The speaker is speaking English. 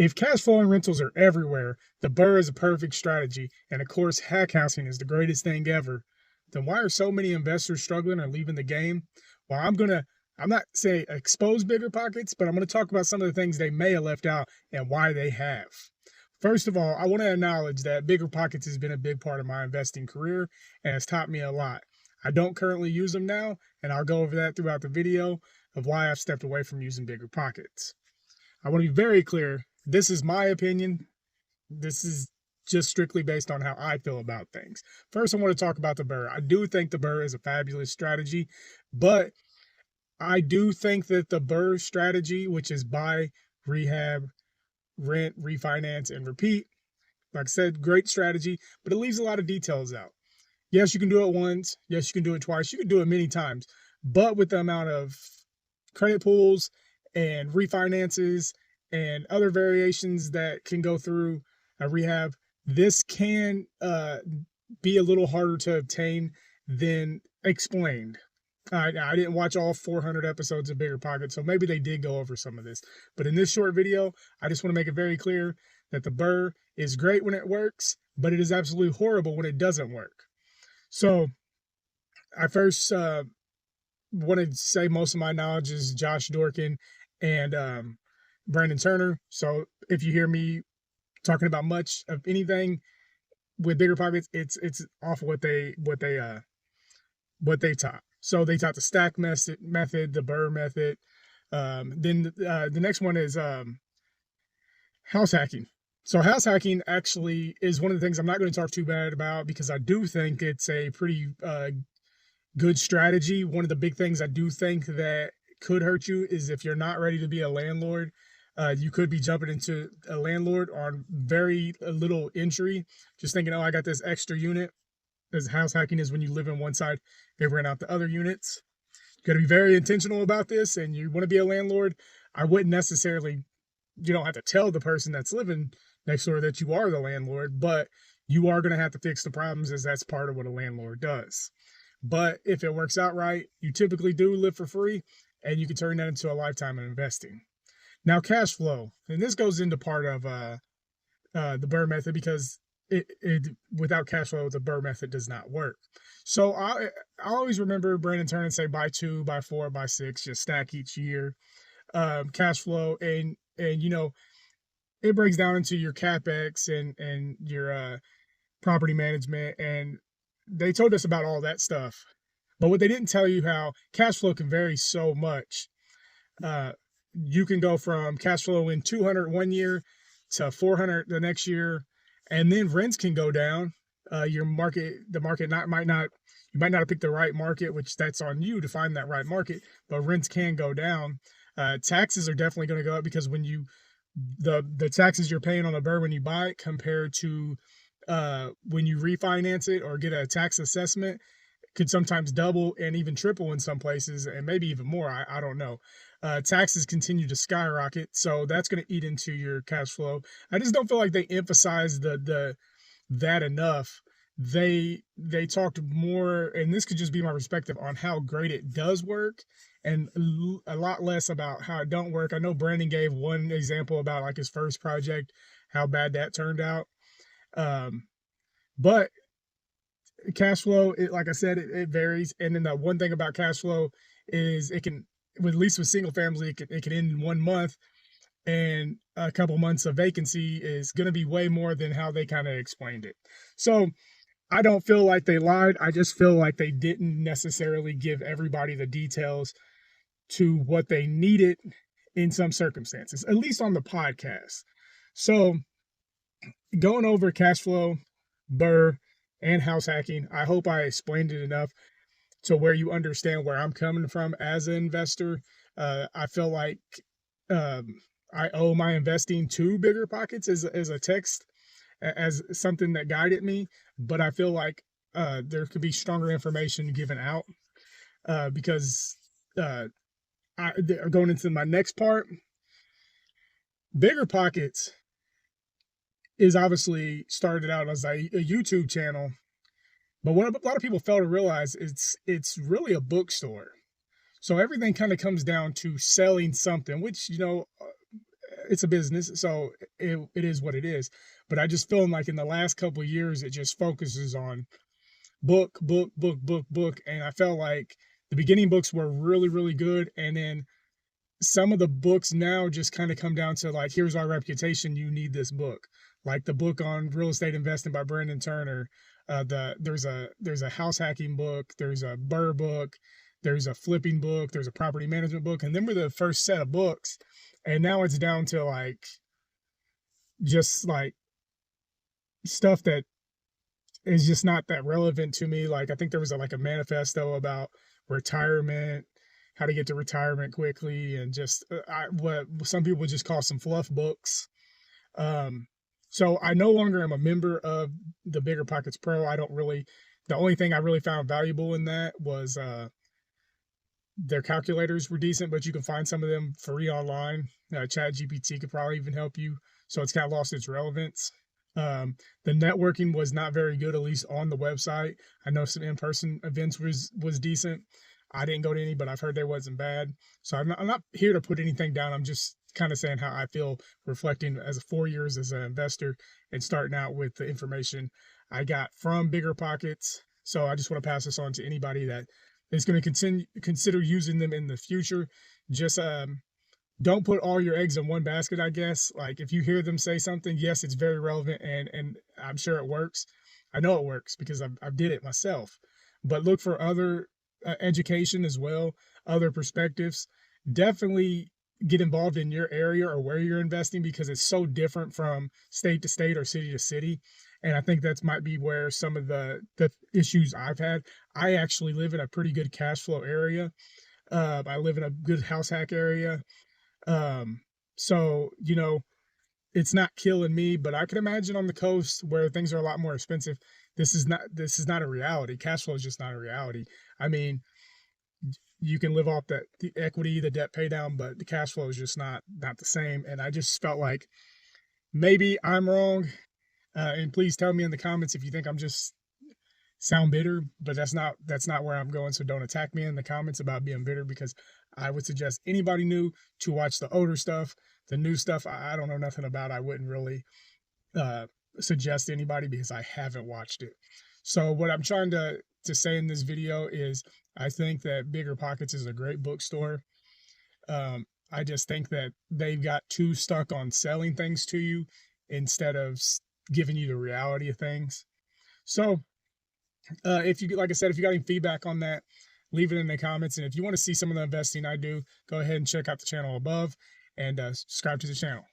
If cash flow and rentals are everywhere, the BRRRR is a perfect strategy, and of course, hack housing is the greatest thing ever, then why are so many investors struggling or leaving the game? Well, I'm not saying expose BiggerPockets, but I'm going to talk about some of the things they may have left out and why they have. First of all, I want to acknowledge that BiggerPockets has been a big part of my investing career and has taught me a lot. I don't currently use them now, and I'll go over that throughout the video of why I've stepped away from using BiggerPockets. I want to be very clear. This is my opinion. This is just strictly based on how I feel about things. First, I want to talk about the BRRRR. I do think the BRRRR is a fabulous strategy, but I do think that the BRRRR strategy, which is buy, rehab, rent, refinance, and repeat, like I said, great strategy, but it leaves a lot of details out. Yes, you can do it once. Yes, you can do it twice. You can do it many times. But with the amount of credit pools and refinances and other variations that can go through a rehab, this can be a little harder to obtain than explained. I didn't watch all 400 episodes of BiggerPockets, so maybe they did go over some of this. But in this short video, I just want to make it very clear that the BRRRR is great when it works, but it is absolutely horrible when it doesn't work. So I first want to say most of my knowledge is Josh Dorkin and Brandon Turner. So if you hear me talking about much of anything with BiggerPockets, it's off of what they taught. So they taught the stack method, the BRRRR method. Then the next one is house hacking. So house hacking actually is one of the things I'm not going to talk too bad about because I do think it's a pretty good strategy. One of the big things I do think that could hurt you is if you're not ready to be a landlord. You could be jumping into a landlord on very little entry, just thinking, oh, I got this extra unit. As house hacking is when you live in one side, they rent out the other units. You got to be very intentional about this, and you want to be a landlord. I wouldn't necessarily, you don't have to tell the person that's living next door that you are the landlord, but you are going to have to fix the problems as that's part of what a landlord does. But if it works out right, you typically do live for free, and you can turn that into a lifetime of investing. Now, cash flow, and this goes into part of the BRRRR method because without cash flow, the BRRRR method does not work. So I always remember Brandon Turner say buy 2, buy 4, buy 6, just stack each year. Cash flow, and you know, it breaks down into your capex and your property management, and they told us about all that stuff. But what they didn't tell you how cash flow can vary so much. You can go from cash flow in 200 one year to 400 the next year, and then rents can go down. You might not have picked the right market, which that's on you to find that right market, but rents can go down. Taxes are definitely going to go up because when the taxes you're paying on a BRRRR when you buy it compared to when you refinance it or get a tax assessment could sometimes double and even triple in some places, and maybe even more. I don't know. Taxes continue to skyrocket, so that's going to eat into your cash flow. I just don't feel like they emphasize that enough. They talked more, and this could just be my perspective on how great it does work, and a lot less about how it don't work. I know Brandon gave one example about like his first project, how bad that turned out. But cash flow, like I said, it varies. And then the one thing about cash flow is it can, at least with single family, it can end in 1 month, and a couple months of vacancy is going to be way more than how they kind of explained it. So I don't feel like they lied. I just feel like they didn't necessarily give everybody the details to what they needed in some circumstances, at least on the podcast. So going over cash flow, BRRRR, and house hacking, I hope I explained it enough to where you understand where I'm coming from as an investor. I feel like I owe my investing to BiggerPockets as a text, as something that guided me, but I feel like there could be stronger information given out because going into my next part, BiggerPockets is obviously started out as a YouTube channel, but what a lot of people fail to realize is it's really a bookstore. So everything kind of comes down to selling something, which, you know, it's a business, so it is what it is. But I just feel like in the last couple of years, it just focuses on book, book, book, book, book. And I felt like the beginning books were really, really good. And then some of the books now just kind of come down to like, here's our reputation. You need this book. Like the book on real estate investing by Brendan Turner. There's a house hacking book. There's a BRRRR book. There's a flipping book. There's a property management book. And then we're the first set of books. And now it's down to like, just like stuff that is just not that relevant to me. Like I think there was like a manifesto about retirement, how to get to retirement quickly, and just what some people just call some fluff books. So I no longer am a member of the BiggerPockets Pro. I don't really. The only thing I really found valuable in that was their calculators were decent, but you can find some of them free online. Chat GPT could probably even help you. So it's kind of lost its relevance. The networking was not very good, at least on the website. I know some in-person events was decent. I didn't go to any, but I've heard they wasn't bad. So I'm not here to put anything down. I'm just kind of saying how I feel, reflecting as 4 years as an investor and starting out with the information I got from BiggerPockets. So I just want to pass this on to anybody that is going to consider using them in the future. Just don't put all your eggs in one basket, I guess. Like if you hear them say something, yes, it's very relevant and I'm sure it works. I know it works because I've did it myself. But look for other education as well, other perspectives. Definitely get involved in your area or where you're investing because it's so different from state to state or city to city. And I think that might be where some of the issues I've had. I actually live in a pretty good cash flow area. I live in a good house hack area. So, it's not killing me, but I can imagine on the coast where things are a lot more expensive. This is not a reality. Cash flow is just not a reality. I mean, you can live off the equity, the debt pay down, but the cash flow is just not the same. And I just felt like maybe I'm wrong. And please tell me in the comments if you think I'm just sound bitter, but that's not where I'm going. So don't attack me in the comments about being bitter, because I would suggest anybody new to watch the older stuff. The new stuff I don't know nothing about. I wouldn't really suggest to anybody because I haven't watched it. So what I'm trying to say in this video is I think that BiggerPockets is a great bookstore. I just think that they've got too stuck on selling things to you instead of giving you the reality of things. So if you, like I said, if you got any feedback on that, leave it in the comments. And if you want to see some of the investing I do, go ahead and check out the channel above and subscribe to the channel.